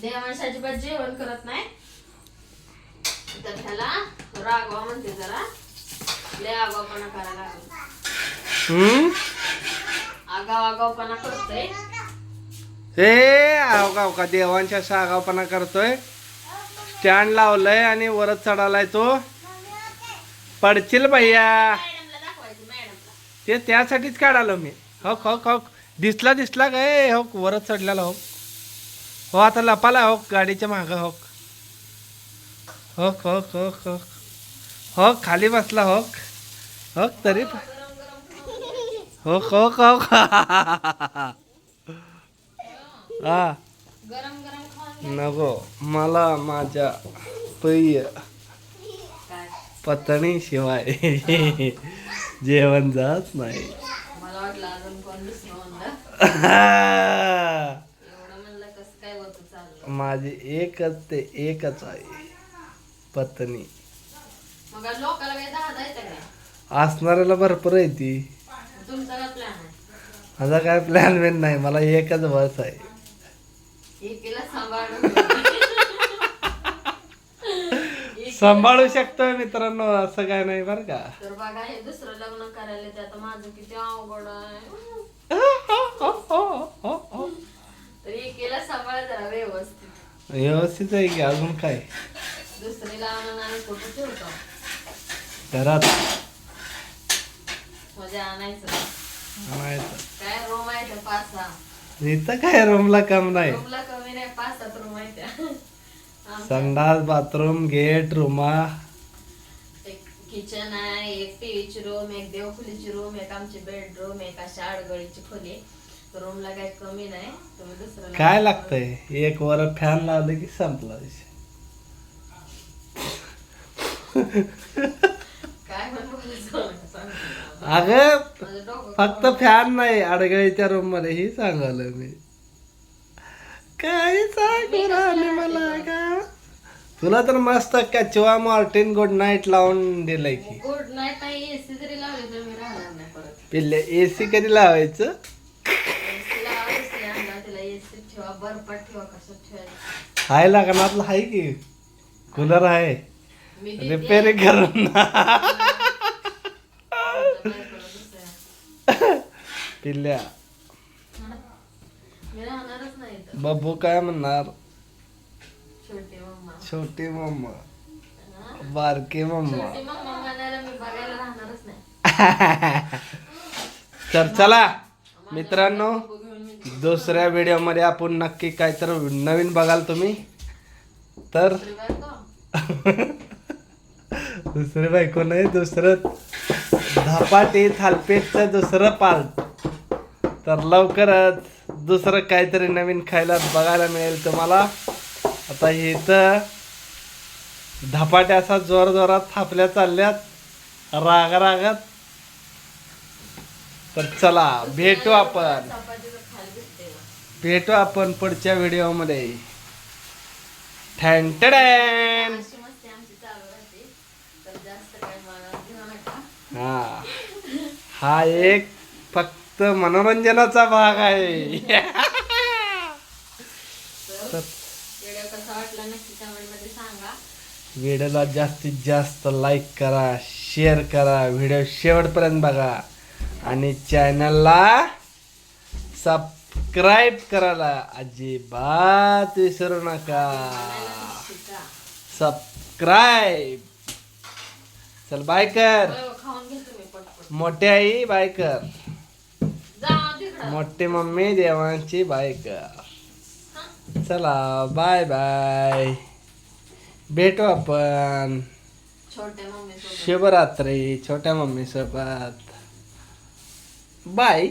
देवांश अजिबात जेवण करत नाही तर त्याला रागवा म्हणते जरा लय आगावपणा करायला लागला. आगावपणा करतोय. ए आगाव का देवांच्या आगावपणा करतोय. स्टँड लावलंय आणि वरच चढालाय तो. पडशील भैया. मॅडमला दाखवायचं मॅडमला. ते त्यासाठीच काढालो मी. हक हक हक दिसला काय हो वरच चढलेला हो. हो आता लपाला हो गाडीच्या मागं हो. हक हक हक हक हो खाली बसला हो. हक तरी हो हो हो हा गरम गरम खाऊन नको मला माझ्या प्रिय काय पत्नी शिवाय जेवण जात नाही. मला वाटलं अजून कोण दुसरं म्हणलं. एवढं म्हणलं कसं काय होतं चाललं. माझी एकच आहे पत्नी. मग लोकाला काही दहा येतं काय असणाऱ्याला भरपूर आहे ती. तुमचा काय प्लॅन आहे. माझा काय प्लॅन बिन नाही मला एकच बस आहे. एकीला सांभाळून सांभाळू शकतोय मित्रांनो असं काय नाही बरं का. तर बघा हे दुसरं लग्न करायला ते आता माझं किती अवघड आहे. तर एकीला सांभाळ जरा व्यवस्थित. व्यवस्थित आहे की अजून काय. दुसरीला आणून आणि कुठं ठेवतो घरात म्हणजे आणायचं आणायचं. काय रूम आहे त्या 5-6. इथं काय रूमला कम नाही. रूमला कमी नाही 5-7 रूम आहे त्या. संडास बाथरूम गेट रूमा. एक किचन आहे, एक टीव्हीची रूम, एक देवखुलीची रूम, एक आमची बेडरूम, एक अशी आडगळीची खोली. रूमला काही कमी नाही. तुम्ही दुसरं काय लागतंय एक वर फॅन लावलं की संपला विषय. काय म्हणून अगं माझं डोकं फक्त फॅन नाही अडगळीच्या रूम मध्ये ही सांगाल मी. काय सांगू राहिले मला का. तुला तर मस्त कचवा मॉर्टिन गुड नाईट लावून दिलंय की. गुड नाईट नाही एसी जरी लावली तर मी राहणार नाही परत. पिल्ले एसी कधी लावायचं. एसी लावायच नाही आणला तिला. एसी ठेवा बर्फात ठेवा कसं ठेवायचं. हाय लागणार आहे की कूलर आहे मी देते. रिपेअरिंग करून. पिल्ल्या मी राहणारच नाही इथं. बब्बू काय म्हणणार. छोटी मम्मा. छोटी मम्मा हा? बारकी मम्मा. छोटी मम्मा म्हणायला मी बघायला राहणारच नाही. तर चला मित्रांनो घेऊन मी दुसऱ्या व्हिडिओमध्ये आपण नक्की काय तर नवीन बघाल तुम्ही. तर दुसरी बायको. दुसरी बायको नाही दुसरं धपाटी थालपेटचं दुसरं पार्ट. तर लवकरच दुसरं काहीतरी नवीन खायला बघायला मिळेल तुम्हाला. आता इथं धपाट्या असा जोरात थापल्या चालल्यात रागात. तर चला भेटू आपण चपातीचं खाली भेटते ना. भेटू आपण पुढच्या व्हिडिओमध्ये. ठॅन अशी मस्ती आमची चालू राहते. तर जास्त काय मला घेऊ नका. हा एक फक्त मनोरंजनाचा भाग आहे. तर व्हिडिओ कसा वाटला नक्की कमेंट मध्ये सांगा. व्हिडिओला जास्तीत जास्त लाईक करा शेअर करा व्हिडिओ शेवटपर्यंत बघा आणि चॅनलला सबस्क्राईब करायला अजिबात विसरू नका. शिका. सबस्क्राईब. चल बाय कर. खाऊन घे तुम्ही पटपट. मोठी आई बाय कर. जा तिकडं. मोठी मम्मी देवांची बाय कर. चला बाय बाय भेटू आपण छोट्या मम्मी सोबत. शिवरात्री छोट्या मम्मी सोबत. बाय.